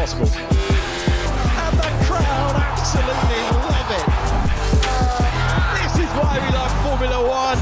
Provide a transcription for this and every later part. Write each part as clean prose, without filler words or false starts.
possible. And the crowd absolutely love it. This is why we love Formula One.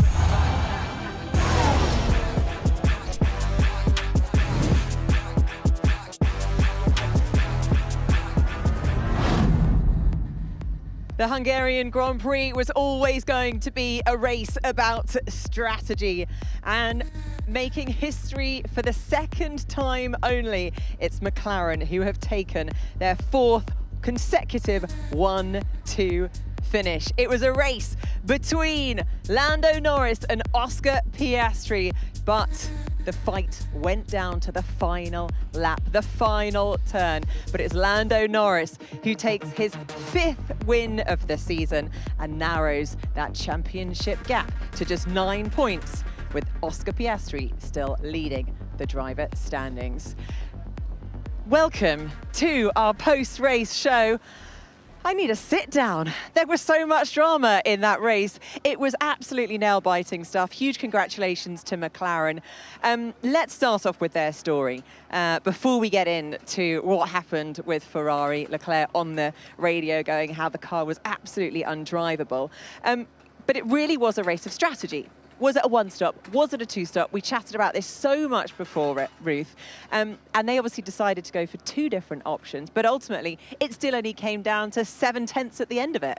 The Hungarian Grand Prix was always going to be a race about strategy, and making history for the second time only, it's McLaren who have taken their fourth consecutive 1-2 finish. It was a race between Lando Norris and Oscar Piastri, but the fight went down to the final lap, the final turn. But it's Lando Norris who takes his fifth win of the season and narrows that championship gap to just 9 points, with Oscar Piastri still leading the driver standings. Welcome to our post-race show. I need a sit down. There was so much drama in that race. It was absolutely nail-biting stuff. Huge congratulations to McLaren. Let's start off with their story before we get into what happened with Ferrari. Leclerc on the radio going how the car was absolutely undrivable. But it really was a race of strategy. Was it a one-stop? Was it a two-stop? We chatted about this so much before, Ruth. And they obviously decided to go for two different options, but ultimately it still only came down to 7/10 at the end of it.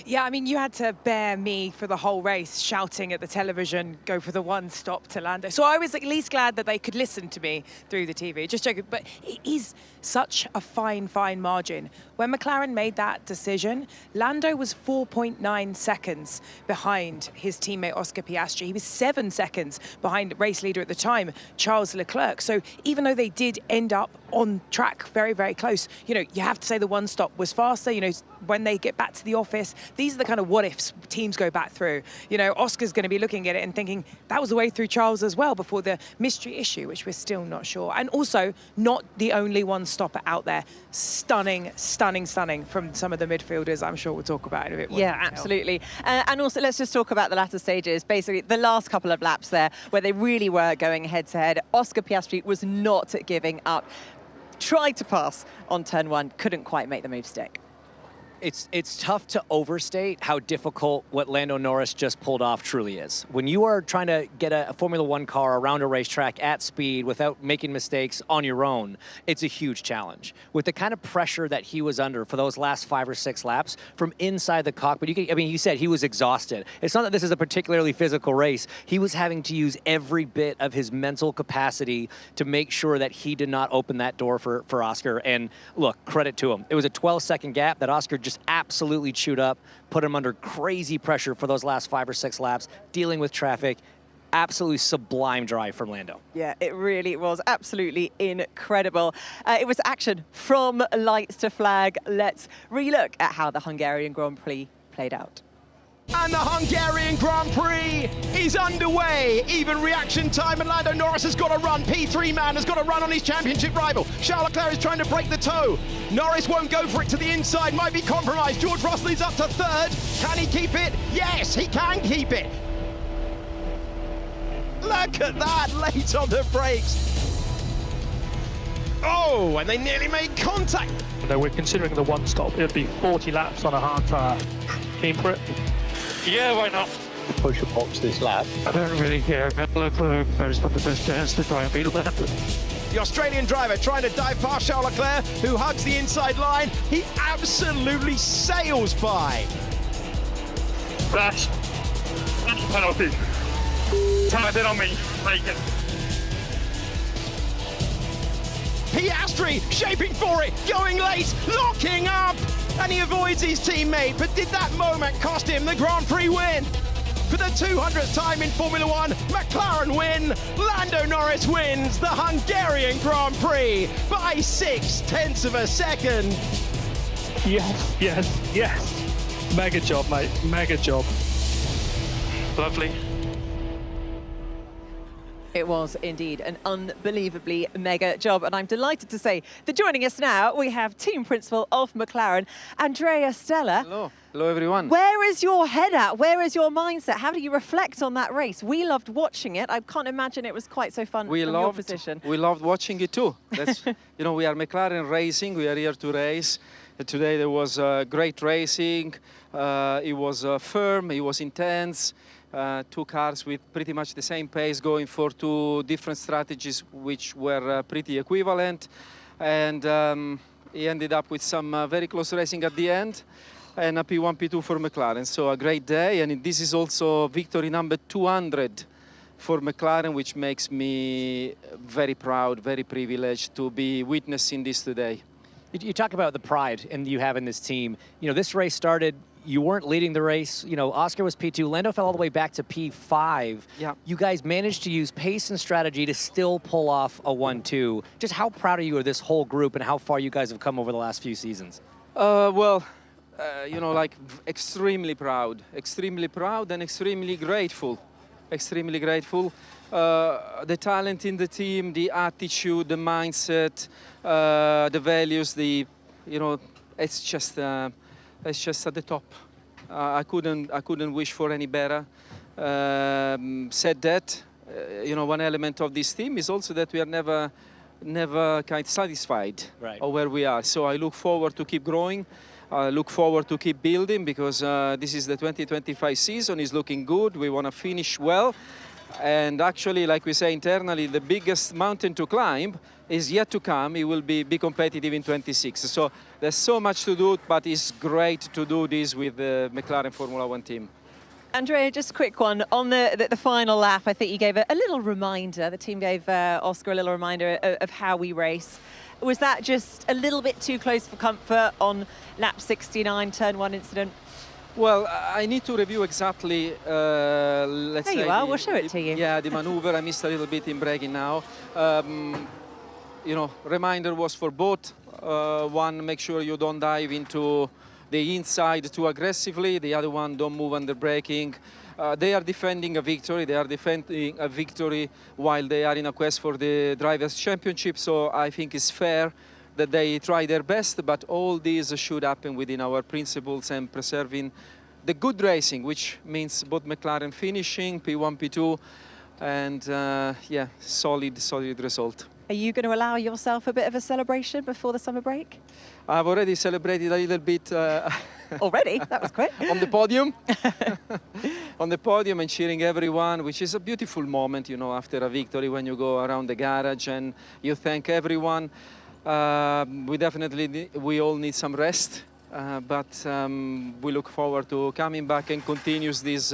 Yeah, I mean, you had to bear me for the whole race shouting at the television, go for the one stop to Lando. So I was at least glad that they could listen to me through the TV. Just joking, but it is such a fine margin. When McLaren made that decision, Lando was 4.9 seconds behind his teammate Oscar Piastri. He was 7 seconds behind race leader at the time, Charles Leclerc. So even though they did end up on track very close, you know, you have to say the one stop was faster. You know, when they get back to the office, these are the kind of what ifs teams go back through. You know, Oscar's going to be looking at it and thinking that was the way through Charles as well before the mystery issue, which we're still not sure. And also not the only one stopper out there. Stunning from some of the midfielders. I'm sure we'll talk about it in a bit more Yeah, detail. Absolutely. And also let's just talk about the latter stages. Basically the last couple of laps there where they really were going head to head. Oscar Piastri was not giving up. Tried to pass on turn one, couldn't quite make the move stick. It's tough to overstate how difficult what Lando Norris just pulled off truly is. When you are trying to get a Formula One car around a racetrack at speed without making mistakes on your own, it's a huge challenge. With the kind of pressure that he was under for those last 5 or 6 laps from inside the cockpit, you said he was exhausted. It's not that this is a particularly physical race. He was having to use every bit of his mental capacity to make sure that he did not open that door for Oscar. And look, credit to him. It was a 12-second gap that Oscar just absolutely chewed up, put him under crazy pressure for those last 5 or 6 laps, dealing with traffic. Absolutely sublime drive from Lando. Yeah, it really was absolutely incredible. It was action from lights to flag. Let's relook at how the Hungarian Grand Prix played out. And the Hungarian Grand Prix is underway. Even reaction time, and Lando Norris has got to run. P3 man has got to run on his championship rival. Charles Leclerc is trying to break the toe. Norris won't go for it to the inside, might be compromised. George Russell is up to third. Can he keep it? Yes, he can keep it. Look at that, late on the brakes. Oh, and they nearly made contact. Though we're considering the one stop, it'd be 40 laps on a hard tyre. Keen for it? Yeah, why not? Push a box this lap. I don't really care. Leclerc has got the best chance to try and beat that. The Australian driver trying to dive past Charles Leclerc, who hugs the inside line. He absolutely sails by. That's a penalty. Time it on me. Take it. Piastri shaping for it, going late, locking up, and he avoids his teammate. But did that moment cost him the Grand Prix win? For the 200th time in Formula One, McLaren win. Lando Norris wins the Hungarian Grand Prix by 0.6 of a second. Yes. Mega job, mate. Mega job. Lovely. It was indeed an unbelievably mega job, and I'm delighted to say that joining us now, we have team principal of McLaren, Andrea Stella. Hello. Hello, everyone. Where is your head at? Where is your mindset? How do you reflect on that race? We loved watching it. I can't imagine it was quite so fun from your position. We loved watching it too. That's, you know, we are McLaren Racing. We are here to race. Today there was great racing. It was firm. It was intense. Two cars with pretty much the same pace, going for two different strategies, which were pretty equivalent. And he ended up with some very close racing at the end, and a P1, P2 for McLaren. So a great day, and this is also victory number 200 for McLaren, which makes me very proud, very privileged to be witnessing this today. You talk about the pride you have in this team. You know, this race started, you weren't leading the race. You know, Oscar was P2. Lando fell all the way back to P5. Yeah. You guys managed to use pace and strategy to still pull off a 1-2. Just how proud are you of this whole group and how far you guys have come over the last few seasons? You know, like extremely proud and extremely grateful. Extremely grateful. The talent in the team, the attitude, the mindset, the values, you know, it's just at the top. I couldn't wish for any better. Said that, you know, one element of this team is also that we are never kind of satisfied of where we are. So I look forward to keep growing. I look forward to keep building, because this is the 2025 season. Is looking good. We want to finish well. And actually, like we say internally, the biggest mountain to climb is yet to come. It will be competitive in 26. So there's so much to do, but it's great to do this with the McLaren Formula One team. Andrea, just a quick one. On the final lap, I think you gave a little reminder. The team gave Oscar a little reminder of how we race. Was that just a little bit too close for comfort on lap 69, turn 1 incident? Well, I need to review exactly, let's say... There you are, we'll show it to you. Yeah, the maneuver. I missed a little bit in braking now. You know, reminder was for both. One, make sure you don't dive into the inside too aggressively. The other one, don't move under braking. They are defending a victory. They are defending a victory while they are in a quest for the Drivers' Championship. So I think it's fair that they try their best, but all these should happen within our principles and preserving the good racing, which means both McLaren finishing, P1, P2, and yeah, solid result. Are you going to allow yourself a bit of a celebration before the summer break? I've already celebrated a little bit. Already? That was quick. On the podium. On the podium and cheering everyone, which is a beautiful moment, you know, after a victory, when you go around the garage and you thank everyone. We all need some rest, but we look forward to coming back and continues this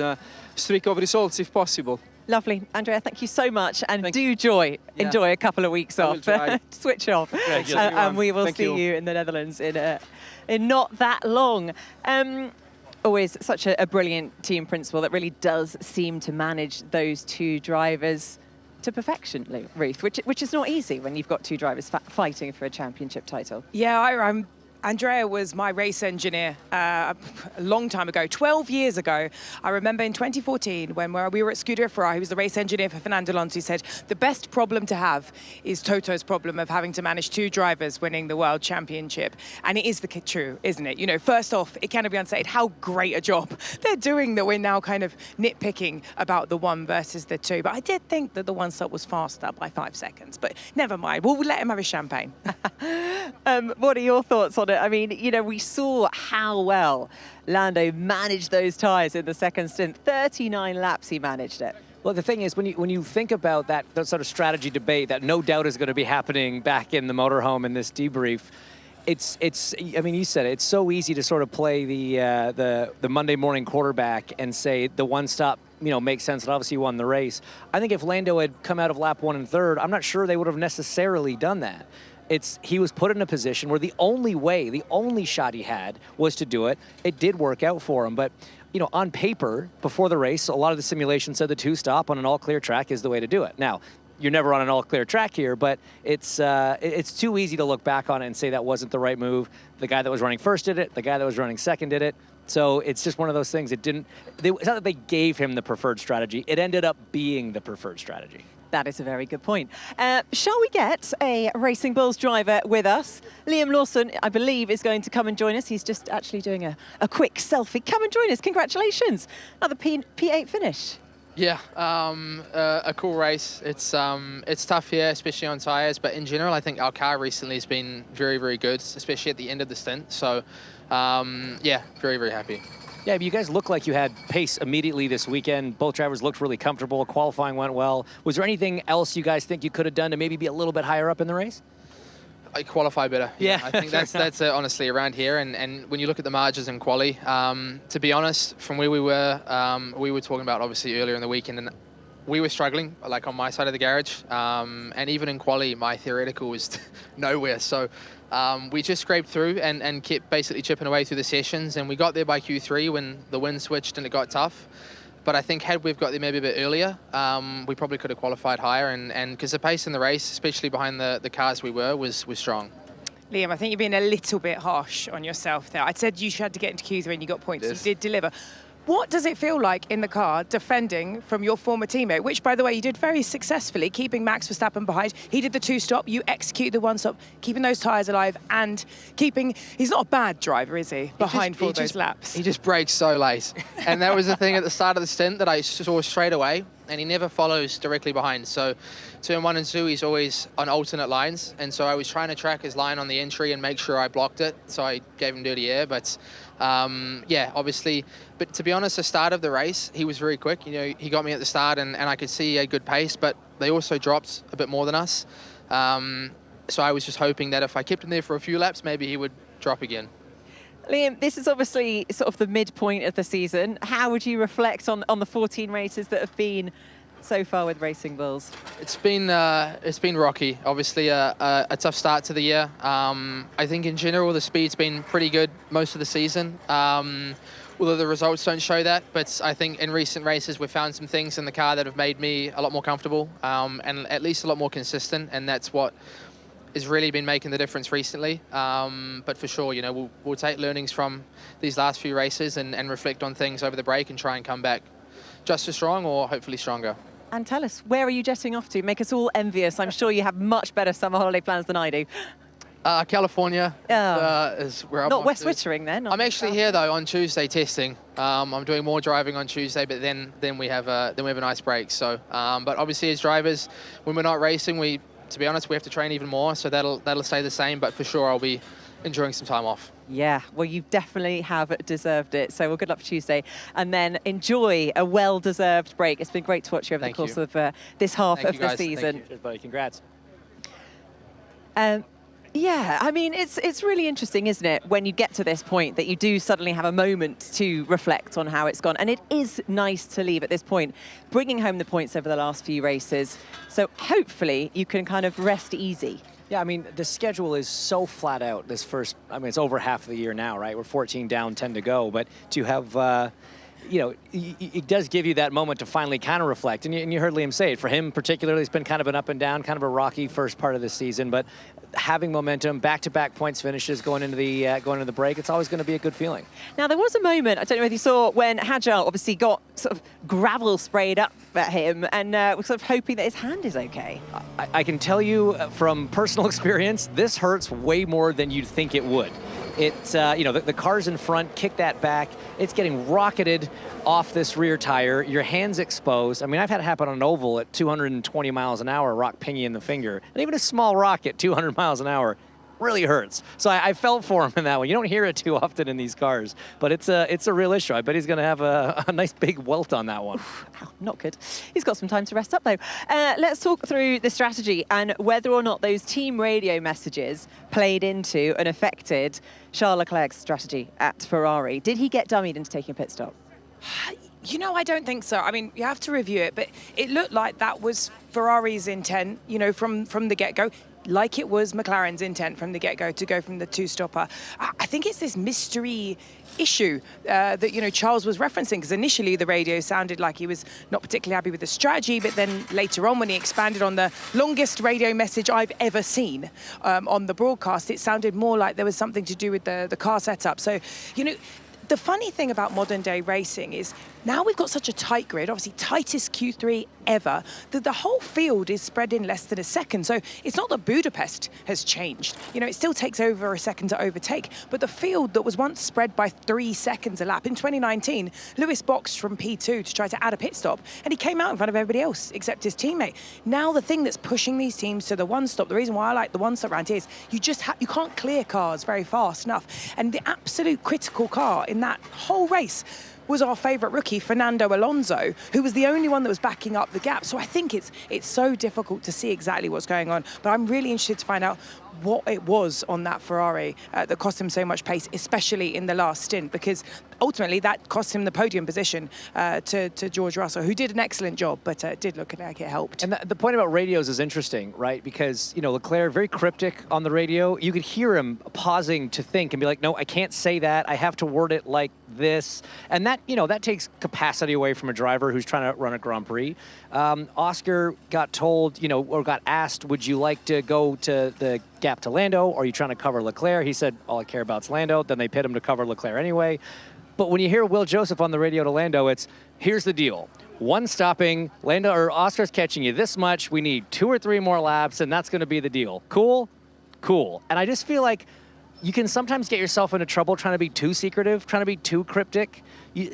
streak of results if possible. Lovely. Andrea, thank you so much, and enjoy a couple of weeks off. Switch off. And we will see you in the Netherlands in not that long. Always such a brilliant team principal that really does seem to manage those two drivers to perfection, Ruth, which is not easy when you've got two drivers fighting for a championship title. Yeah, Andrea was my race engineer a long time ago, 12 years ago. I remember in 2014 when we were at Scuderia Ferrari, he was the race engineer for Fernando Alonso. He said, the best problem to have is Toto's problem of having to manage two drivers winning the World Championship. And it is true, isn't it? You know, first off, it cannot be unsaid how great a job they're doing that we're now kind of nitpicking about the one versus the two. But I did think that the one stop was faster by 5 seconds. But never mind, we'll let him have his champagne. What are your thoughts on it? I mean, you know, we saw how well Lando managed those tyres in the second stint. 39 laps he managed it. Well, the thing is, when you think about that sort of strategy debate that no doubt is going to be happening back in the motorhome in this debrief, it's I mean, you said it, it's so easy to sort of play the Monday morning quarterback and say the one stop, you know, makes sense, and obviously won the race. I think if Lando had come out of lap 1 and 3rd, I'm not sure they would have necessarily done that. He was put in a position where the only shot he had was to do it. It did work out for him, but you know, on paper, before the race, a lot of the simulation said the two-stop on an all-clear track is the way to do it. Now, you're never on an all-clear track here, but it's too easy to look back on it and say that wasn't the right move. The guy that was running first did it. The guy that was running second did it. So it's just one of those things. It's not that they gave him the preferred strategy. It ended up being the preferred strategy. That is a very good point. Shall we get a Racing Bulls driver with us? Liam Lawson, I believe, is going to come and join us. He's just actually doing a quick selfie. Come and join us. Congratulations. Another P8 finish. Yeah, a cool race. It's tough here, especially on tyres, but in general, I think our car recently has been very, very good, especially at the end of the stint. So, yeah, very, very happy. Yeah, but you guys look like you had pace immediately this weekend. Both drivers looked really comfortable. Qualifying went well. Was there anything else you guys think you could have done to maybe be a little bit higher up in the race? I qualify better. Yeah. I think that's honestly around here. And when you look at the margins in quali, to be honest, from where we were talking about obviously earlier in the weekend, and we were struggling, like on my side of the garage. And even in quali, my theoretical was nowhere. So we just scraped through and kept basically chipping away through the sessions. And we got there by Q3 when the wind switched and it got tough. But I think had we've got there maybe a bit earlier, we probably could have qualified higher. And because the pace in the race, especially behind the cars we were, was strong. Liam, I think you're being a little bit harsh on yourself there. I said you had to get into Q3 and you got points. Yes. You did deliver. What does it feel like in the car defending from your former teammate, which, by the way, you did very successfully, keeping Max Verstappen behind? He did the 2-stop, you execute the 1-stop, keeping those tyres alive and keeping... He's not a bad driver, is he, behind for all those laps? He just brakes so late. And that was the thing at the start of the stint that I saw straight away, and he never follows directly behind. So turn 1 and 2, he's always on alternate lines. And so I was trying to track his line on the entry and make sure I blocked it. So I gave him dirty air, but... yeah, obviously, but to be honest, the start of the race, he was very quick. You know, he got me at the start and I could see a good pace, but they also dropped a bit more than us. So I was just hoping that if I kept him there for a few laps, maybe he would drop again. Liam, this is obviously sort of the midpoint of the season. How would you reflect on the 14 races that have been so far with Racing Bulls? It's been rocky. Obviously, a tough start to the year. I think in general the speed's been pretty good most of the season. Although the results don't show that, but I think in recent races we've found some things in the car that have made me a lot more comfortable and at least a lot more consistent, and that's what has really been making the difference recently. But for sure, you know, we'll take learnings from these last few races and reflect on things over the break and try and come back just as strong or hopefully stronger. And tell us, where are you jetting off to? Make us all envious. I'm sure you have much better summer holiday plans than I do. California is where I'm Not off West to. Wittering then? I'm actually here though on Tuesday testing. I'm doing more driving on Tuesday, but then we have a nice break. So, but obviously as drivers, when we're not racing, to be honest, we have to train even more. So that'll stay the same. But for sure, I'll be enjoying some time off. Yeah, well, you definitely have deserved it. So, well, good luck for Tuesday. And then enjoy a well-deserved break. It's been great to watch you over the course of this half of the season. Cheers, buddy. Congrats. Yeah, I mean, it's really interesting, isn't it, when you get to this point that you do suddenly have a moment to reflect on how it's gone. And it is nice to leave at this point, bringing home the points over the last few races. So hopefully you can kind of rest easy. Yeah, I mean, the schedule is so flat out this first, I mean, it's over half of the year now, right? We're 14 down, 10 to go. But to have, you know, it does give you that moment to finally kind of reflect. And you heard Liam say it. For him particularly, it's been kind of an up and down, kind of a rocky first part of the season. But having momentum, back-to-back points finishes going into the break, it's always going to be a good feeling. Now, there was a moment, I don't know whether you saw, when Hajar obviously got sort of gravel sprayed up at him and was sort of hoping that his hand is okay. I can tell you from personal experience, this hurts way more than you'd think it would. It's, you know, the car's in front, kick that back. It's getting rocketed off this rear tire. Your hand's exposed. I mean, I've had it happen on an oval at 220 miles an hour, rock ping you in the finger. And even a small rock at 200 miles an hour really hurts. So I felt for him in that one. You don't hear it too often in these cars, but it's a real issue. I bet he's going to have a nice big welt on that one. Ow, not good. He's got some time to rest up, though. Let's talk through the strategy and whether or not those team radio messages played into and affected Charles Leclerc's strategy at Ferrari. Did he get dummied into taking a pit stop? You know, I don't think so. I mean, you have to review it, but it looked like that was Ferrari's intent, you know, from the get-go, like it was McLaren's intent from the get-go to go from the two-stopper. I think it's this mystery issue that, you know, Charles was referencing, because initially the radio sounded like he was not particularly happy with the strategy, but then later on when he expanded on the longest radio message I've ever seen on the broadcast, it sounded more like there was something to do with the car setup. So, you know, the funny thing about modern day racing is now we've got such a tight grid, obviously tightest Q3 ever, that the whole field is spread in less than a second. So it's not that Budapest has changed. You know, it still takes over a second to overtake, but the field that was once spread by 3 seconds a lap, in 2019, Lewis boxed from P2 to try to add a pit stop, and he came out in front of everybody else except his teammate. Now the thing that's pushing these teams to the one stop, the reason why I like the one stop around here is you can't clear cars very fast enough. And the absolute critical car in that whole race was our favourite rookie, Fernando Alonso, who was the only one that was backing up the gap. So I think it's so difficult to see exactly what's going on. But I'm really interested to find out what it was on that Ferrari that cost him so much pace, especially in the last stint, because ultimately that cost him the podium position to George Russell, who did an excellent job, but it did look like it helped. And the point about radios is interesting, right? Because, you know, Leclerc, very cryptic on the radio. You could hear him pausing to think and be like, no, I can't say that. I have to word it like this. And that, you know, that takes capacity away from a driver who's trying to run a Grand Prix. Oscar got told, you know, or got asked, would you like to go to the gap to Lando, or are you trying to cover Leclerc? He said, all I care about is Lando. Then they pit him to cover Leclerc anyway. But when you hear Will Joseph on the radio to Lando, it's, here's the deal. One stopping, Lando or Oscar's catching you this much. We need 2 or 3 more laps, and that's going to be the deal. Cool? Cool. And I just feel like you can sometimes get yourself into trouble trying to be too secretive, trying to be too cryptic.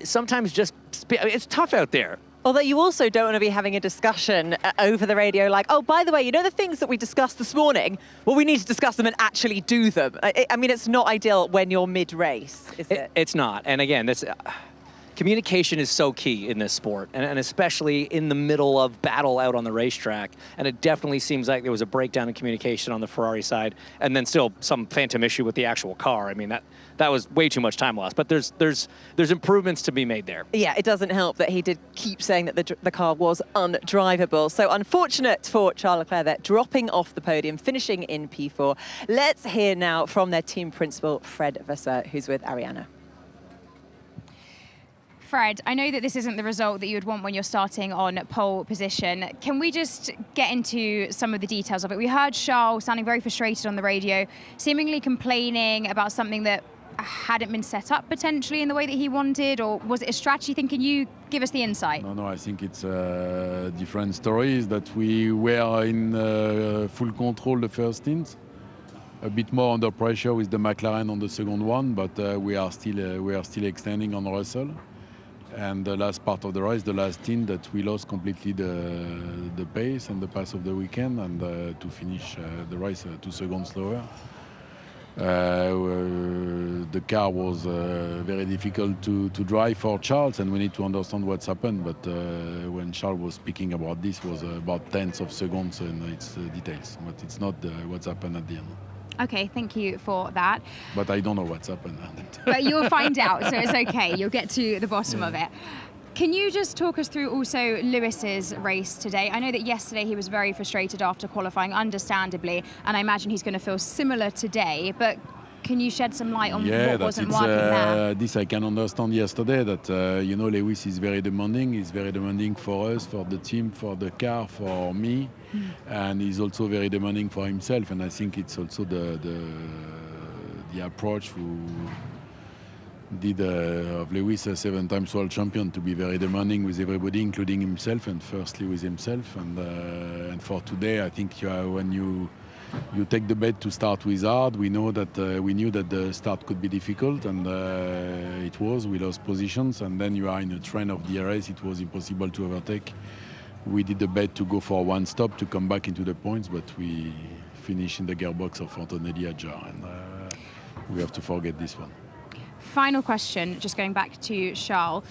Sometimes just, it's tough out there. Although you also don't want to be having a discussion over the radio like, oh, by the way, you know the things that we discussed this morning? Well, we need to discuss them and actually do them. I mean, it's not ideal when you're mid-race, is it? It's not. And again, communication is so key in this sport, and especially in the middle of battle out on the racetrack. And it definitely seems like there was a breakdown in communication on the Ferrari side, and then still some phantom issue with the actual car. I mean, that was way too much time lost. But there's improvements to be made there. Yeah, it doesn't help that he did keep saying that the car was undrivable. So unfortunate for Charles Leclerc there, dropping off the podium, finishing in P4. Let's hear now from their team principal, Fred Vasseur, who's with Ariana. Fred, I know that this isn't the result that you would want when you're starting on pole position. Can we just get into some of the details of it? We heard Charles sounding very frustrated on the radio, seemingly complaining about something that hadn't been set up potentially in the way that he wanted, or was it a strategy thing? Can you give us the insight? No, I think it's different stories that we were in full control the first stint. A bit more under pressure with the McLaren on the second one, but we are still extending on Russell. And the last part of the race, the last stint, that we lost completely the pace and the pace of the weekend, and to finish the race 2 seconds slower. The car was very difficult to drive for Charles, and we need to understand what's happened. But when Charles was speaking about this, was about tenths of seconds, and it's details, but it's not what's happened at the end. Okay, thank you for that. But I don't know what's happened. But you'll find out, so it's okay. You'll get to the bottom of it. Can you just talk us through also Lewis's race today? I know that yesterday he was very frustrated after qualifying, understandably, and I imagine he's going to feel similar today, but can you shed some light on what wasn't working there? This I can understand yesterday, that Lewis is very demanding. He's very demanding for us, for the team, for the car, for me, and he's also very demanding for himself. And I think it's also the approach who did of Lewis a 7-time world champion, to be very demanding with everybody, including himself, and firstly with himself. And for today, I think when you take the bet to start with hard. We knew that the start could be difficult, and it was. We lost positions, and then you are in a trend of DRS. It was impossible to overtake. We did the bet to go for one stop to come back into the points, but we finished in the gearbox of Antonelli ajar, and we have to forget this one. Final question, just going back to Charles.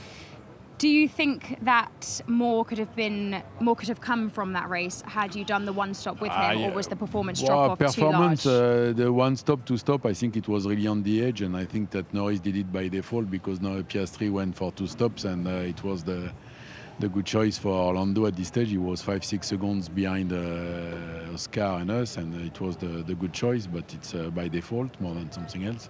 Do you think that more could have come from that race had you done the one stop with him, or was the performance drop off too large? The one stop, two stop, I think it was really on the edge, and I think that Norris did it by default, because now Piastri went for 2 stops, and it was the good choice for Orlando at this stage. He was 5-6 seconds behind Oscar and us, and it was the good choice, but it's by default more than something else.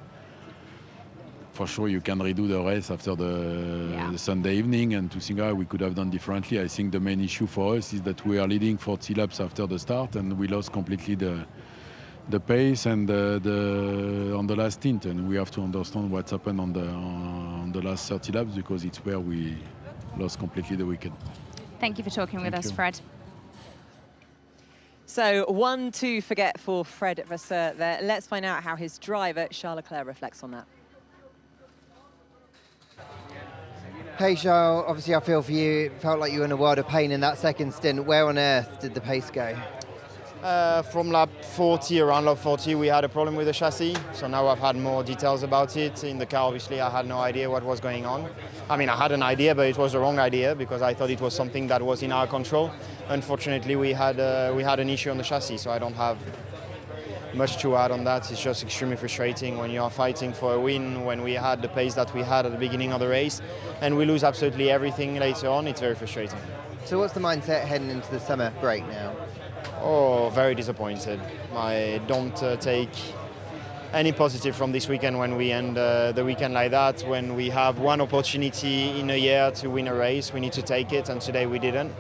For sure, you can redo the race after the Sunday evening, and to think we could have done differently. I think the main issue for us is that we are leading 40 laps after the start, and we lost completely the pace and on the last stint, and we have to understand what's happened on the last 30 laps because it's where we lost completely the weekend. Thank you for talking with us, Fred. So one to forget for Fred Vasseur there. Let's find out how his driver, Charles Leclerc, reflects on that. Hey Charles, obviously I feel for you. It felt like you were in a world of pain in that second stint. Where on earth did the pace go? From lap 40, around lap 40, we had a problem with the chassis. So now I've had more details about it. In the car, obviously, I had no idea what was going on. I mean, I had an idea, but it was the wrong idea because I thought it was something that was in our control. Unfortunately, we had an issue on the chassis, so I don't have much to add on that. It's just extremely frustrating when you are fighting for a win, when we had the pace that we had at the beginning of the race, and we lose absolutely everything later on. It's very frustrating. So what's the mindset heading into the summer break now? Oh, very disappointed. I don't take any positive from this weekend when we end the weekend like that. When we have one opportunity in a year to win a race, we need to take it, and today we didn't.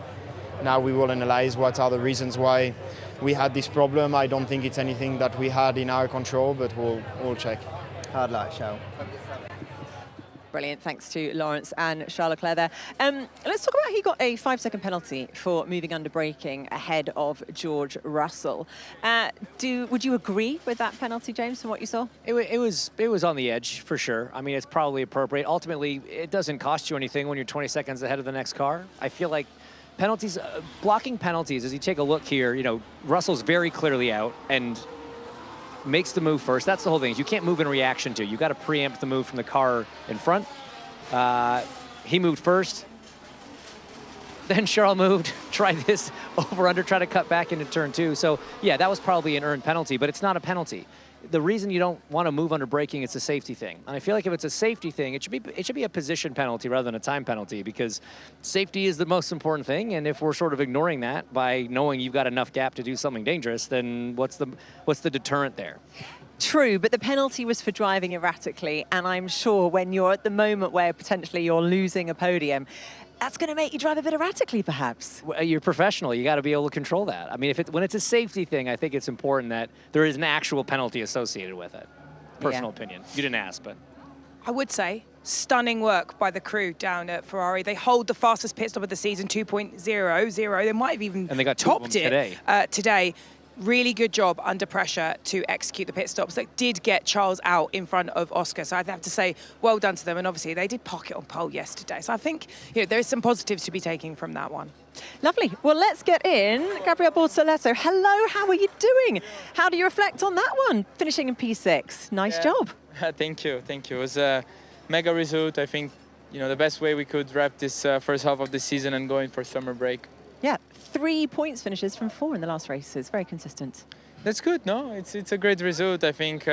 Now we will analyze what are the reasons why we had this problem. I don't think it's anything that we had in our control, but we'll check. Hard luck, Charles. Brilliant, thanks to Lawrence and Charles Leclerc there. Let's talk about he got a 5-second penalty for moving under braking ahead of George Russell. Would you agree with that penalty, James, from what you saw? It was on the edge, for sure. I mean, it's probably appropriate. Ultimately, it doesn't cost you anything when you're 20 seconds ahead of the next car. I feel like penalties, blocking penalties, as you take a look here, you know, Russell's very clearly out and makes the move first. That's the whole thing. You can't move in reaction to. You got to preempt the move from the car in front. He moved first. Then Charles moved, tried this over-under, try to cut back into turn 2. So, yeah, that was probably an earned penalty, but it's not a penalty. The reason you don't want to move under braking, it's a safety thing. And I feel like if it's a safety thing, it should be a position penalty rather than a time penalty, because safety is the most important thing. And if we're sort of ignoring that by knowing you've got enough gap to do something dangerous, then what's the deterrent there? True, but the penalty was for driving erratically, and I'm sure when you're at the moment where potentially you're losing a podium, that's going to make you drive a bit erratically, perhaps. Well, you're professional. You got to be able to control that. I mean, when it's a safety thing, I think it's important that there is an actual penalty associated with it. Personal opinion. You didn't ask, but I would say stunning work by the crew down at Ferrari. They hold the fastest pit stop of the season, 2.00. They might have even and they got topped it today. Really good job under pressure to execute the pit stops that did get Charles out in front of Oscar. So I'd have to say, well done to them. And obviously, they did pocket on pole yesterday. So I think there is some positives to be taken from that one. Lovely. Well, let's get in Gabriel Bortoleto. Hello, how are you doing? How do you reflect on that one? Finishing in P6. Nice job. Thank you. It was a mega result. I think, the best way we could wrap this first half of the season and go in for summer break. Yeah, 3 points finishes from 4 in the last races. Very consistent. That's good, no? It's a great result. I think,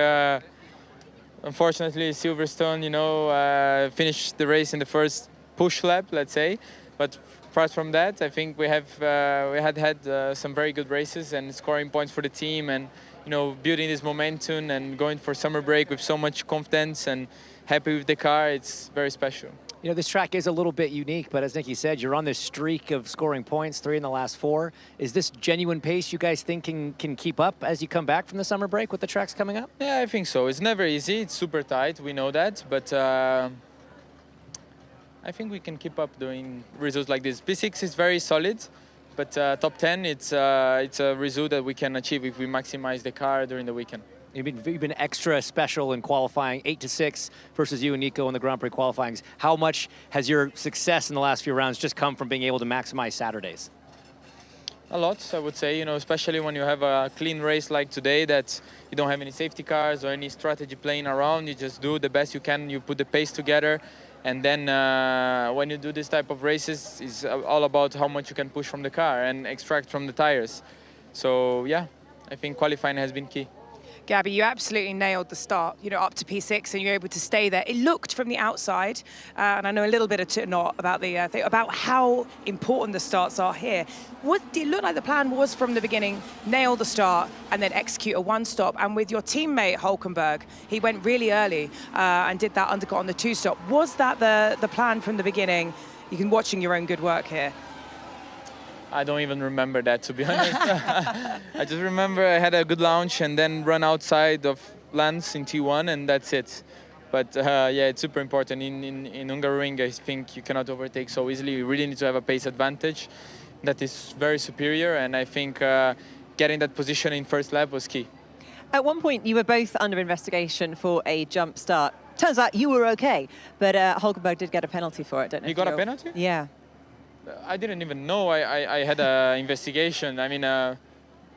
unfortunately, Silverstone, finished the race in the first push lap, let's say. But apart from that, I think we had some very good races and scoring points for the team, and building this momentum and going for summer break with so much confidence and happy with the car. It's very special. This track is a little bit unique, but as Nicky said, you're on this streak of scoring points, 3 in the last 4. Is this genuine pace you guys think can keep up as you come back from the summer break with the tracks coming up? Yeah, I think so. It's never easy. It's super tight. We know that. But I think we can keep up doing results like this. P6 is very solid, but top 10, it's a result that we can achieve if we maximize the car during the weekend. You've been extra special in qualifying, 8-6 versus you and Nico in the Grand Prix qualifyings. How much has your success in the last few rounds just come from being able to maximize Saturdays? A lot, I would say, especially when you have a clean race like today that you don't have any safety cars or any strategy playing around. You just do the best you can, you put the pace together. And then when you do this type of races, it's all about how much you can push from the car and extract from the tires. So, yeah, I think qualifying has been key. Gabby, you absolutely nailed the start, up to P6, and you're able to stay there. It looked from the outside, and I know a little bit about how important the starts are here. It looked like the plan was from the beginning, nail the start and then execute a one-stop. And with your teammate Hulkenberg, he went really early and did that undercut on the 2-stop. Was that the plan from the beginning? You can watching your own good work here. I don't even remember that, to be honest. I just remember I had a good launch and then run outside of Lance in T1, and that's it. But yeah, it's super important. In Hungaroring, I think you cannot overtake so easily. You really need to have a pace advantage that is very superior, and I think getting that position in first lap was key. At one point, you were both under investigation for a jump start. Turns out you were okay, but Hulkenberg did get a penalty for it, don't you? You got a penalty? Yeah. I didn't even know I had an investigation. I mean,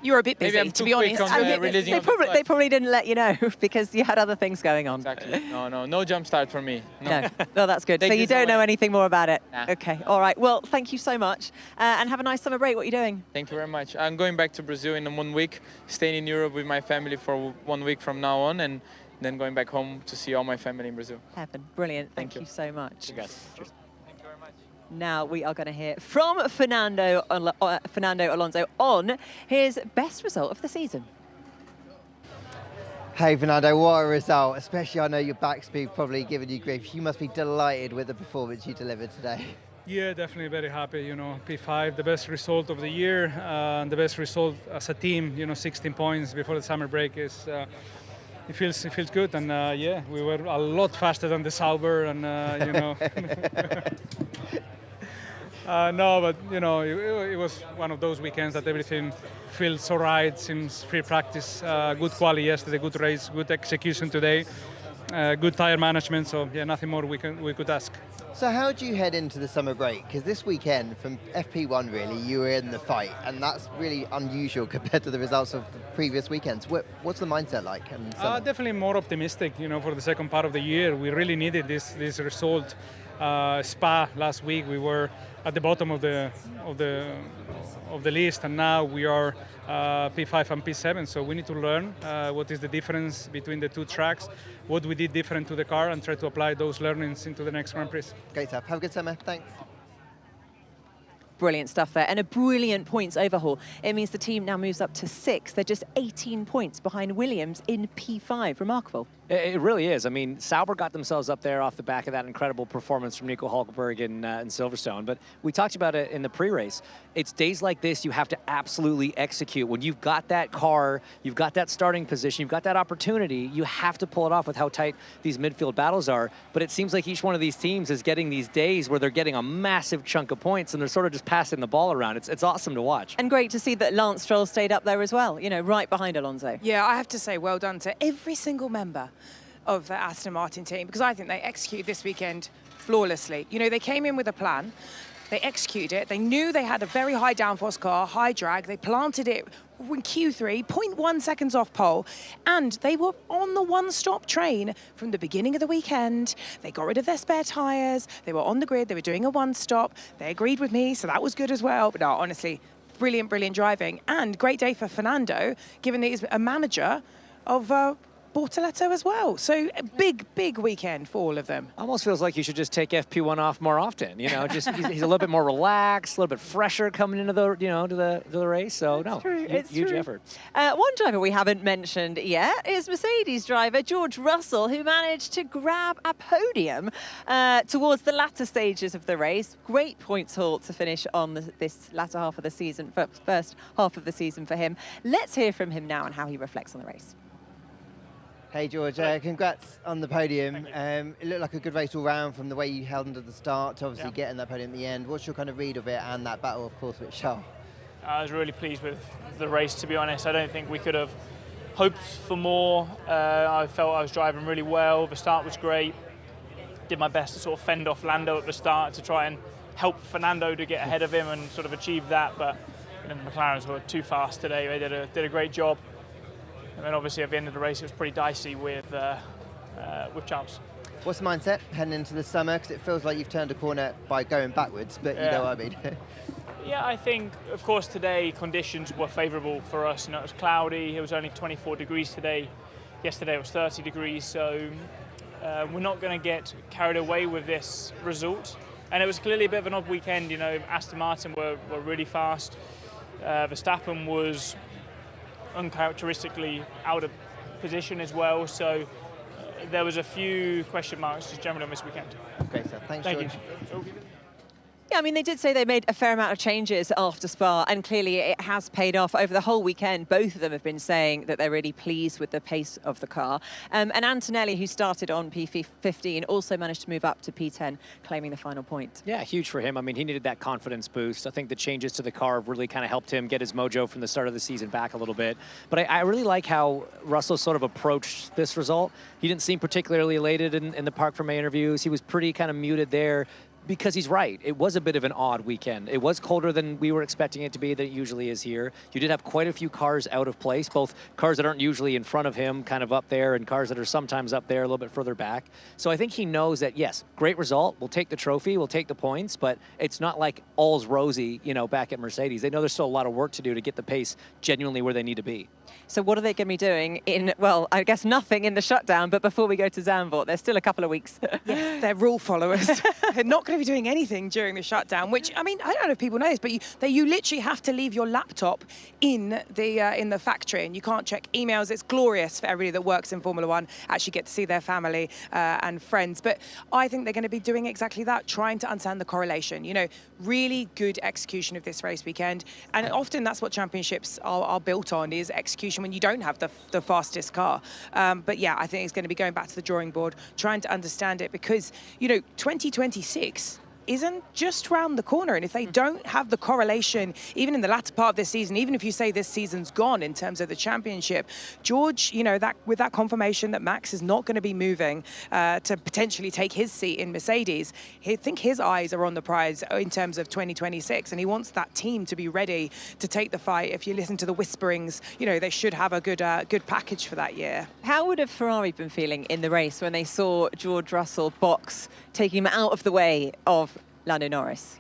you were a bit busy, to be honest. They probably didn't let you know because you had other things going on. Exactly. No jump start for me. No, no, that's good. So you don't know anything more about it. Nah. Okay, all right. Well, thank you so much, and have a nice summer break. What are you doing? Thank you very much. I'm going back to Brazil in 1 week, staying in Europe with my family for 1 week from now on, and then going back home to see all my family in Brazil. Heaven, brilliant. Thank you so much. You guys. Cheers. Now we are going to hear from Fernando Alonso on his best result of the season. Hey Fernando, what a result, especially I know your back speed probably giving you grief. You must be delighted with the performance you delivered today. Yeah, definitely very happy. You know, P5, the best result of the year, and the best result as a team. You know, 16 points before the summer break is. It feels good, and yeah, we were a lot faster than the Sauber, and you know. No, but you know, it was one of those weekends that everything feels all right since free practice, good quali yesterday, good race, good execution today, good tire management. So yeah, nothing more we could ask. So how do you head into the summer break? Because this weekend, from FP1 really, you were in the fight, and that's really unusual compared to the results of the previous weekends. What's the mindset like? Definitely more optimistic, you know, for the second part of the year. We really needed this result. Spa last week, we were at the bottom of the list, and now we are P5 and P7. So we need to learn what is the difference between the two tracks, what we did different to the car, and try to apply those learnings into the next Grand Prix. Great stuff. Have a good summer. Thanks. Brilliant stuff there, and a brilliant points overhaul. It means the team now moves up to 6th. They're just 18 points behind Williams in P5. Remarkable. It really is. I mean, Sauber got themselves up there off the back of that incredible performance from Nico Hulkenberg in Silverstone. But we talked about it in the pre-race. It's days like this you have to absolutely execute. When you've got that car, you've got that starting position, you've got that opportunity, you have to pull it off with how tight these midfield battles are. But it seems like each one of these teams is getting these days where they're getting a massive chunk of points and they're sort of just passing the ball around. It's awesome to watch. And great to see that Lance Stroll stayed up there as well, you know, right behind Alonso. Yeah, I have to say well done to every single member of the Aston Martin team, because I think they executed this weekend flawlessly. You know, they came in with a plan, they executed it, they knew they had a very high downforce car, high drag, they planted it in Q3, 0.1 seconds off pole, and they were on the one-stop train from the beginning of the weekend. They got rid of their spare tyres, they were on the grid, they were doing a one-stop, they agreed with me, so that was good as well. But no, honestly, brilliant, brilliant driving, and great day for Fernando, given that he's a manager of Bortoleto as well. So a big weekend for all of them. Almost feels like you should just take FP1 off more often. You know, just he's a little bit more relaxed, a little bit fresher coming into the to the race. So no, huge effort. One driver we haven't mentioned yet is Mercedes driver George Russell, who managed to grab a podium towards the latter stages of the race. Great points haul to finish on this latter half of the season, first half of the season for him. Let's hear from him now and how he reflects on the race. Hey George, congrats on the podium. It looked like a good race all round from the way you held into the start to obviously getting that podium at the end. What's your kind of read of it and that battle, of course, with Charles? I was really pleased with the race, to be honest. I don't think we could have hoped for more. I felt I was driving really well. The start was great. Did my best to sort of fend off Lando at the start to try and help Fernando to get ahead of him and sort of achieve that. But you know, the McLarens were too fast today. They did a great job. And then obviously at the end of the race, it was pretty dicey with Charles. What's the mindset heading into the summer? Because it feels like you've turned a corner by going backwards, but you know what I mean. Yeah, I think, of course, today conditions were favourable for us. You know, it was cloudy. It was only 24 degrees today. Yesterday it was 30 degrees. So we're not going to get carried away with this result. And it was clearly a bit of an odd weekend. You know, Aston Martin were really fast. Verstappen was uncharacteristically out of position as well, so there was a few question marks just generally on this weekend. Great stuff. Thanks, Thank George. you. Yeah, I mean, they did say they made a fair amount of changes after Spa, and clearly it has paid off over the whole weekend. Both of them have been saying that they're really pleased with the pace of the car. And Antonelli, who started on P15, also managed to move up to P10, claiming the final point. Yeah, huge for him. I mean, he needed that confidence boost. I think the changes to the car have really kind of helped him get his mojo from the start of the season back a little bit. But I really like how Russell sort of approached this result. He didn't seem particularly elated in the Park for May interviews. He was pretty kind of muted there. Because he's right. It was a bit of an odd weekend. It was colder than we were expecting it to be, that it usually is here. You did have quite a few cars out of place, both cars that aren't usually in front of him, kind of up there, and cars that are sometimes up there a little bit further back. So I think he knows that, yes, great result. We'll take the trophy, we'll take the points, but it's not like all's rosy, you know, back at Mercedes. They know there's still a lot of work to do to get the pace genuinely where they need to be. So what are they going to be doing in, well, I guess nothing in the shutdown, but before we go to Zandvoort, there's still a couple of weeks. Yes, they're rule followers. They're not going to be doing anything during the shutdown, which, I mean, I don't know if people know this, but you literally have to leave your laptop in the factory, and you can't check emails. It's glorious for everybody that works in Formula One, actually get to see their family and friends. But I think they're going to be doing exactly that, trying to understand the correlation. You know, really good execution of this race weekend. And often that's what championships are built on, is execution when you don't have the fastest car. But yeah, I think it's going to be going back to the drawing board, trying to understand it, because, you know, 2026 isn't just round the corner. And if they don't have the correlation, even in the latter part of this season, even if you say this season's gone in terms of the championship, George, you know, that with that confirmation that Max is not going to be moving to potentially take his seat in Mercedes, I think his eyes are on the prize in terms of 2026, and he wants that team to be ready to take the fight. If you listen to the whisperings, you know, they should have a good package for that year. How would have Ferrari been feeling in the race when they saw George Russell box, taking him out of the way of Lando Norris?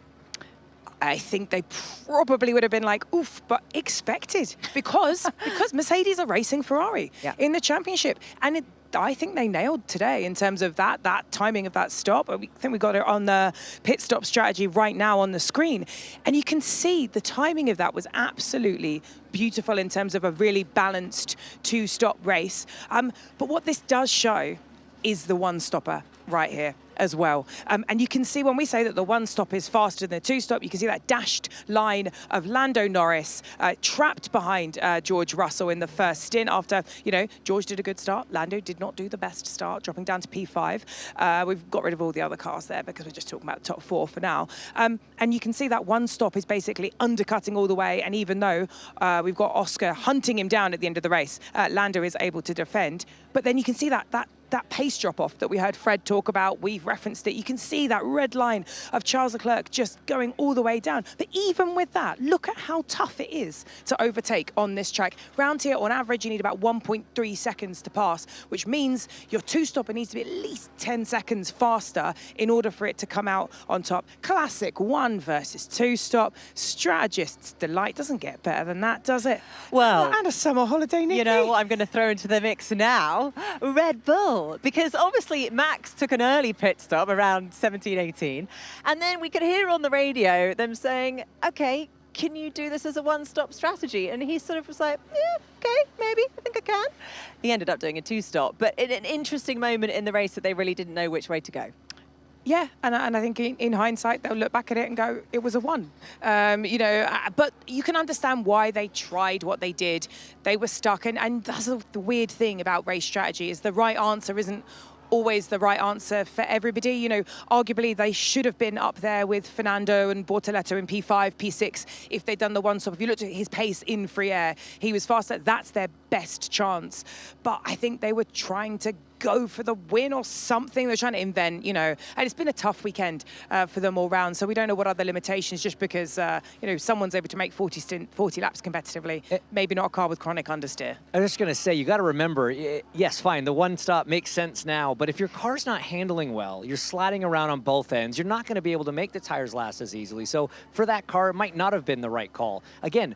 I think they probably would have been like, oof, but expected, because Mercedes are racing Ferrari in the championship. And I think they nailed today in terms of that timing of that stop. I think we got it on the pit stop strategy right now on the screen. And you can see the timing of that was absolutely beautiful in terms of a really balanced two-stop race. But what this does show is the one-stopper right here as well. And you can see when we say that the one stop is faster than the two stop, you can see that dashed line of Lando Norris trapped behind George Russell in the first stint after, you know, George did a good start. Lando did not do the best start, dropping down to P5. We've got rid of all the other cars there because we're just talking about the top four for now. And you can see that one stop is basically undercutting all the way. And even though we've got Oscar hunting him down at the end of the race, Lando is able to defend. But then you can see that pace drop-off that we heard Fred talk about, we've referenced it. You can see that red line of Charles Leclerc just going all the way down. But even with that, look at how tough it is to overtake on this track. Round here, on average, you need about 1.3 seconds to pass, which means your two-stopper needs to be at least 10 seconds faster in order for it to come out on top. Classic one versus two stop. Strategist's delight. Doesn't get better than that, does it? Well, and a summer holiday, Nikki. You know what I'm going to throw into the mix now? Red Bull. Because obviously Max took an early pit stop around 17, 18. And then we could hear on the radio them saying, okay, can you do this as a one-stop strategy? And he sort of was like, yeah, okay, maybe, I think I can. He ended up doing a two-stop, but in an interesting moment in the race that they really didn't know which way to go. Yeah, and I think in hindsight, they'll look back at it and go, it was a one. You know, but you can understand why they tried what they did. They were stuck, and that's the weird thing about race strategy, is the right answer isn't always the right answer for everybody. You know, arguably they should have been up there with Fernando and Bortoleto in P5, P6 if they'd done the one stop. If you looked at his pace in free air, he was faster. That's their best chance. But I think they were trying to go for the win or something. They're trying to invent, you know, and it's been a tough weekend for them all round. So we don't know what other limitations, just because, you know, someone's able to make 40 laps competitively. Maybe not a car with chronic understeer. I was just going to say, you got to remember, yes, fine, the one stop makes sense now, but if your car's not handling well, you're sliding around on both ends, you're not going to be able to make the tires last as easily. So for that car, it might not have been the right call. Again,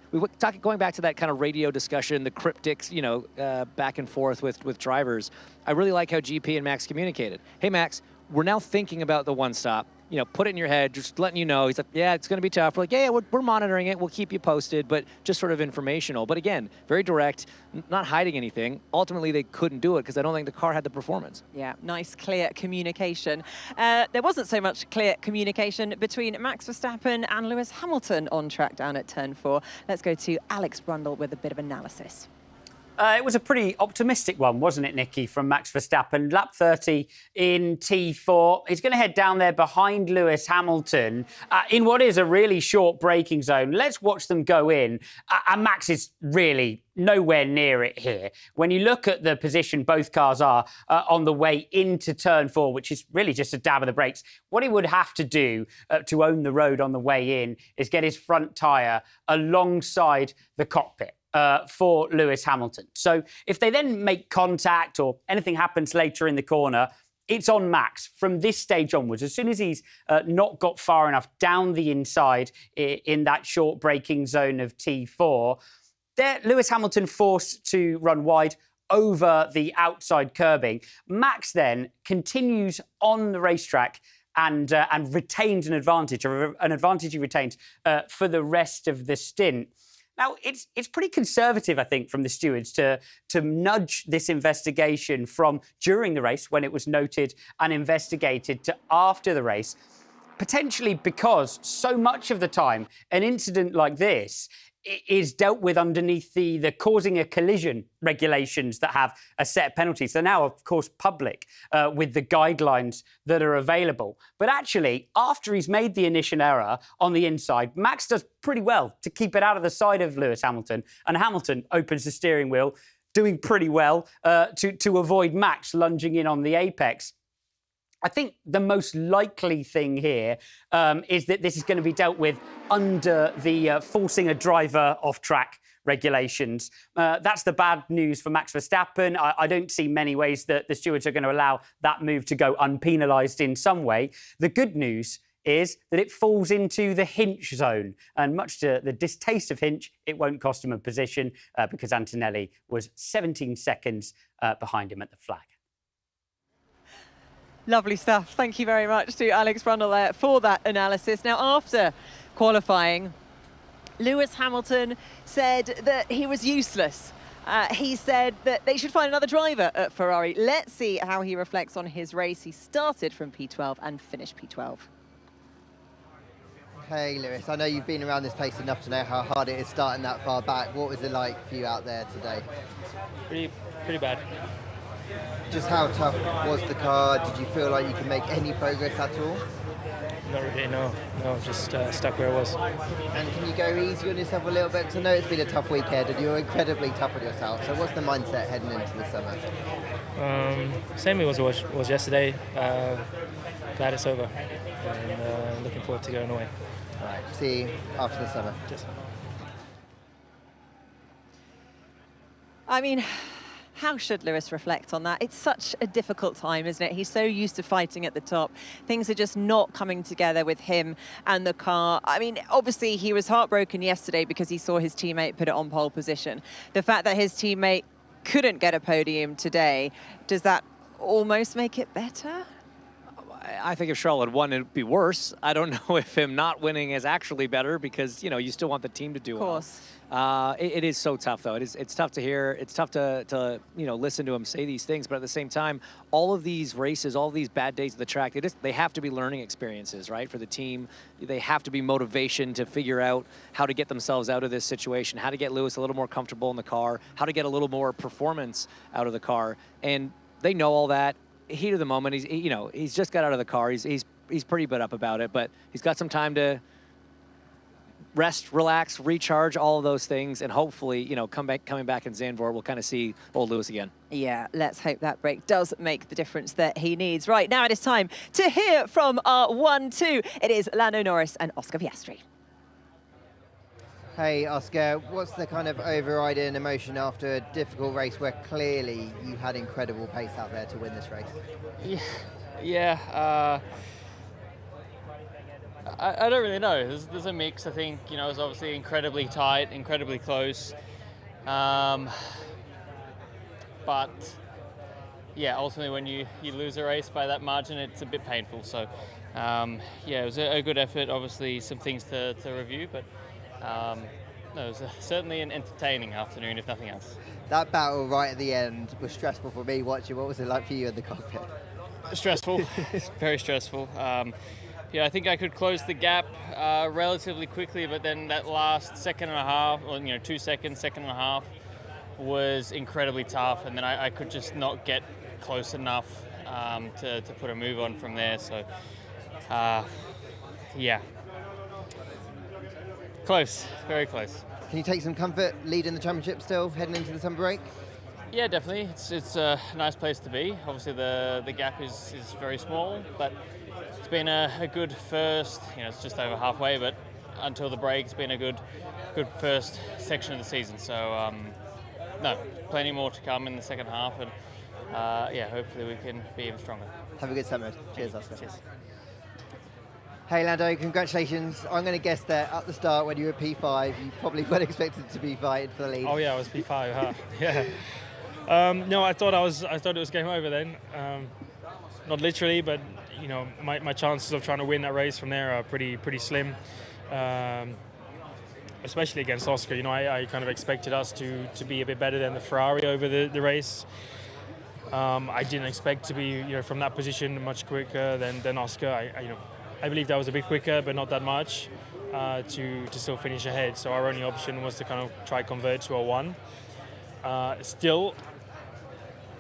going back to that kind of radio discussion, the cryptics, you know, back and forth with drivers, I really like how GP and Max communicated. Hey, Max, we're now thinking about the one stop. put it in your head, just letting you know. He's like, yeah, it's going to be tough. We're like, yeah, we're monitoring it. We'll keep you posted, but just sort of informational. But again, very direct, not hiding anything. Ultimately, they couldn't do it because I don't think the car had the performance. Yeah, nice, clear communication. There wasn't so much clear communication between Max Verstappen and Lewis Hamilton on track down at turn 4. Let's go to Alex Brundle with a bit of analysis. It was a pretty optimistic one, wasn't it, Nikki, from Max Verstappen? Lap 30 in T4. He's going to head down there behind Lewis Hamilton in what is a really short braking zone. Let's watch them go in. And Max is really nowhere near it here. When you look at the position both cars are on the way into turn 4, which is really just a dab of the brakes, what he would have to do to own the road on the way in is get his front tyre alongside the cockpit. For Lewis Hamilton. So if they then make contact or anything happens later in the corner, it's on Max from this stage onwards. As soon as he's not got far enough down the inside in that short braking zone of T4, there Lewis Hamilton forced to run wide over the outside curbing. Max then continues on the racetrack and retains an advantage, or an advantage he retains for the rest of the stint. Now, it's pretty conservative, I think, from the stewards to nudge this investigation from during the race, when it was noted and investigated, to after the race, potentially because so much of the time an incident like this is dealt with underneath the causing a collision regulations that have a set of penalties. They're now, of course, public with the guidelines that are available. But actually, after he's made the initial error on the inside, Max does pretty well to keep it out of the side of Lewis Hamilton. And Hamilton opens the steering wheel, doing pretty well to avoid Max lunging in on the apex. I think the most likely thing here is that this is going to be dealt with under the forcing a driver off track regulations. That's the bad news for Max Verstappen. I don't see many ways that the stewards are going to allow that move to go unpenalised in some way. The good news is that it falls into the Hinch zone. And much to the distaste of Hinch, it won't cost him a position because Antonelli was 17 seconds behind him at the flag. Lovely stuff. Thank you very much to Alex Brundle there for that analysis. Now, after qualifying, Lewis Hamilton said that he was useless. He said that they should find another driver at Ferrari. Let's see how he reflects on his race. He started from P12 and finished P12. Hey Lewis, I know you've been around this place enough to know how hard it is starting that far back. What was it like for you out there today? Pretty bad. Just how tough was the car? Did you feel like you could make any progress at all? Not really, no. Just stuck where I was. And can you go easy on yourself a little bit? Because I know it's been a tough weekend and you're incredibly tough on yourself. So what's the mindset heading into the summer? Same as it was yesterday. Glad it's over. And looking forward to going away. All right, see you after the summer. Yes. I mean, how should Lewis reflect on that? It's such a difficult time, isn't it? He's so used to fighting at the top. Things are just not coming together with him and the car. I mean, obviously, he was heartbroken yesterday because he saw his teammate put it on pole position. The fact that his teammate couldn't get a podium today, does that almost make it better? I think if Charles had won, it'd be worse. I don't know if him not winning is actually better because, you still want the team to do well. Of course. It is so tough, though. It's tough to hear. It's tough to listen to him say these things. But at the same time, all of these races, all of these bad days of the track, they have to be learning experiences, right, for the team. They have to be motivation to figure out how to get themselves out of this situation, how to get Lewis a little more comfortable in the car, how to get a little more performance out of the car. And they know all that. Heat of the moment, he's just got out of the car. He's pretty bit up about it, but he's got some time to rest, relax, recharge, all of those things, and hopefully, coming back in Zandvoort, we'll kind of see old Lewis again. Yeah, let's hope that break does make the difference that he needs. Right, now it is time to hear from our 1-2. It is Lando Norris and Oscar Piastri. Hey Oscar, what's the kind of overriding emotion after a difficult race where clearly you had incredible pace out there to win this race? Yeah. I don't really know. There's a mix. I think it was obviously incredibly tight, incredibly close, but yeah, ultimately when you lose a race by that margin, it's a bit painful. So Yeah, it was a good effort. Obviously, some things to review, but no, it was certainly an entertaining afternoon, if nothing else. That battle right at the end was stressful for me watching. What was it like for you in the cockpit? Stressful, very stressful. Yeah, I think I could close the gap relatively quickly, but then that last second and a half, or 2 seconds, second and a half, was incredibly tough, and then I could just not get close enough to put a move on from there. So, yeah, close, very close. Can you take some comfort leading the championship still, heading into the summer break? Yeah, definitely. It's a nice place to be. Obviously, the gap is very small, but it's been a good first. It's just over halfway, but until the break, it's been a good first section of the season. So, no, plenty more to come in the second half, and yeah, hopefully we can be even stronger. Have a good summer. Cheers, Oscar. Cheers. Hey Lando, congratulations. I'm going to guess that at the start when you were P5, you probably weren't expected to be fighting for the lead. Oh yeah, I was P5, huh? Yeah. No, I thought it was game over then. Not literally, but my chances of trying to win that race from there are pretty slim. Especially against Oscar. I kind of expected us to be a bit better than the Ferrari over the race. I didn't expect to be from that position much quicker than Oscar. I believe that was a bit quicker, but not that much to still finish ahead. So our only option was to kind of try convert to a 1. Still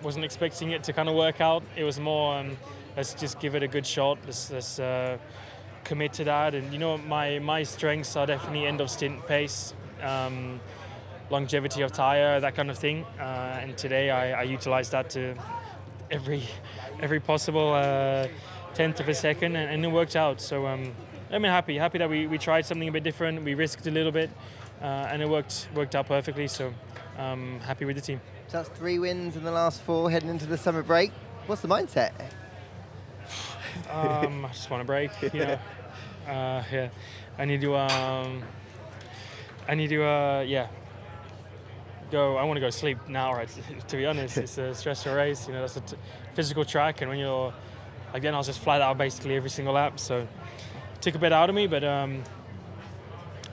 wasn't expecting it to kind of work out. It was more let's just give it a good shot. Let's commit to that. And my strengths are definitely end of stint pace, longevity of tire, that kind of thing. And today I utilized that to every possible tenth of a second, and it worked out. So I'm happy that we tried something a bit different. We risked a little bit, and it worked out perfectly. So I'm happy with the team. So that's 3 wins in the last 4 heading into the summer break. What's the mindset? I just want a break. Yeah. I need to yeah. Go. I want to go sleep now. Right. To be honest, it's a stressful race. That's a physical track, and when you're like then I was just flat out basically every single lap. So it took a bit out of me, but I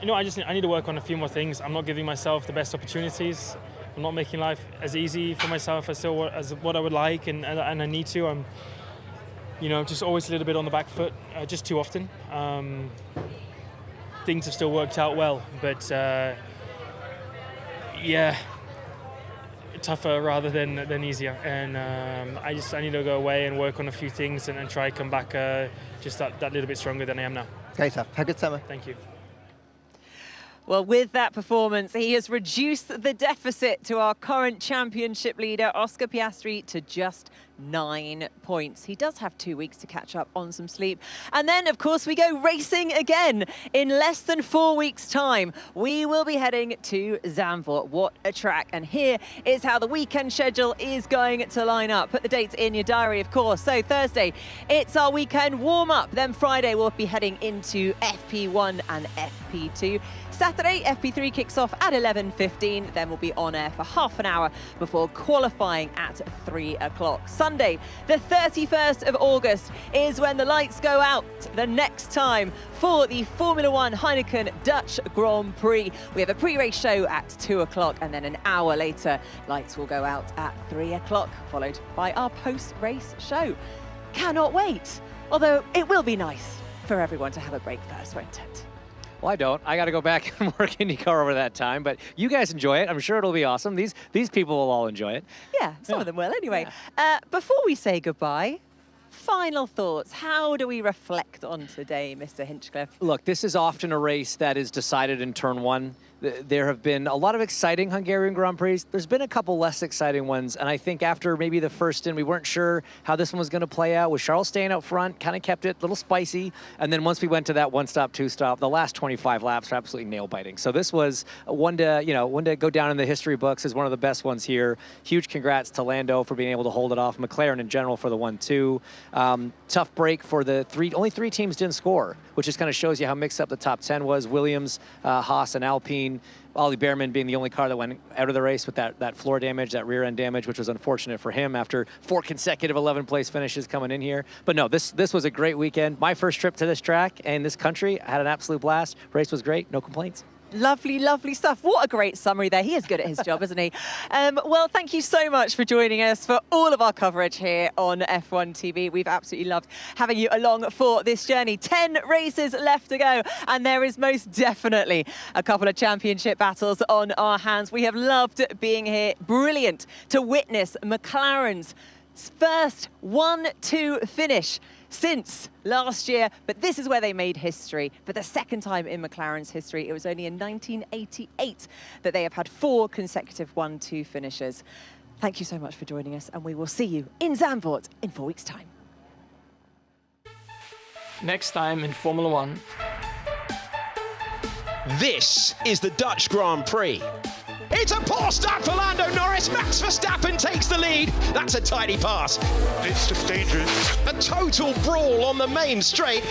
need to work on a few more things. I'm not giving myself the best opportunities. I'm not making life as easy for myself as what I would like, and I need to. I'm, just always a little bit on the back foot, just too often. Things have still worked out well, but yeah, tougher rather than easier. And I need to go away and work on a few things and try to come back just that little bit stronger than I am now. Great stuff. Have a good summer. Thank you. Well, with that performance, he has reduced the deficit to our current championship leader, Oscar Piastri, to just 9 points. He does have 2 weeks to catch up on some sleep. And then, of course, we go racing again in less than 4 weeks' time. We will be heading to Zandvoort. What a track. And here is how the weekend schedule is going to line up. Put the dates in your diary, of course. So Thursday, it's our weekend warm-up. Then Friday, we'll be heading into FP1 and FP2. Saturday, FP3 kicks off at 11:15. Then we'll be on air for half an hour before qualifying at 3 o'clock. Sunday, the 31st of August, is when the lights go out the next time for the Formula One Heineken Dutch Grand Prix. We have a pre-race show at 2 o'clock, and then an hour later, lights will go out at 3 o'clock, followed by our post-race show. Cannot wait. Although it will be nice for everyone to have a break first, won't it? Well, I don't. I got to go back and work IndyCar over that time. But you guys enjoy it. I'm sure it'll be awesome. These people will all enjoy it. Yeah, some of them will anyway. Yeah. Before we say goodbye, final thoughts. How do we reflect on today, Mr. Hinchcliffe? Look, this is often a race that is decided in turn 1. There have been a lot of exciting Hungarian Grand Prix. There's been a couple less exciting ones, and I think after maybe the first stint, we weren't sure how this one was going to play out. With Charles staying out front, kind of kept it a little spicy, and then once we went to that 1-stop, 2-stop, the last 25 laps were absolutely nail-biting. So this was one to go down in the history books as one of the best ones here. Huge congrats to Lando for being able to hold it off. McLaren in general for the 1-2. Tough break for the only 3 teams didn't score, which just kind of shows you how mixed up the top 10 was. Williams, Haas, and Alpine. Alpine, Ollie Behrman being the only car that went out of the race with that floor damage, that rear end damage, which was unfortunate for him after 4 consecutive 11th place finishes coming in here. But no, this was a great weekend. My first trip to this track and this country. I had an absolute blast. Race was great, no complaints. Lovely, lovely stuff. What a great summary there. He is good at his job, isn't he? Well, thank you so much for joining us for all of our coverage here on F1 TV. We've absolutely loved having you along for this journey. 10 races left to go, and there is most definitely a couple of championship battles on our hands. We have loved being here. Brilliant to witness McLaren's first 1-2 finish since last year, but this is where they made history for the second time in McLaren's history. It was only in 1988 that they have had 4 consecutive 1-2 finishes. Thank you so much for joining us, and we will see you in Zandvoort in 4 weeks' time. Next time in Formula One. This is the Dutch Grand Prix. It's a poor start for Lando Norris. Max Verstappen takes the lead. That's a tidy pass. It's just dangerous. A total brawl on the main straight.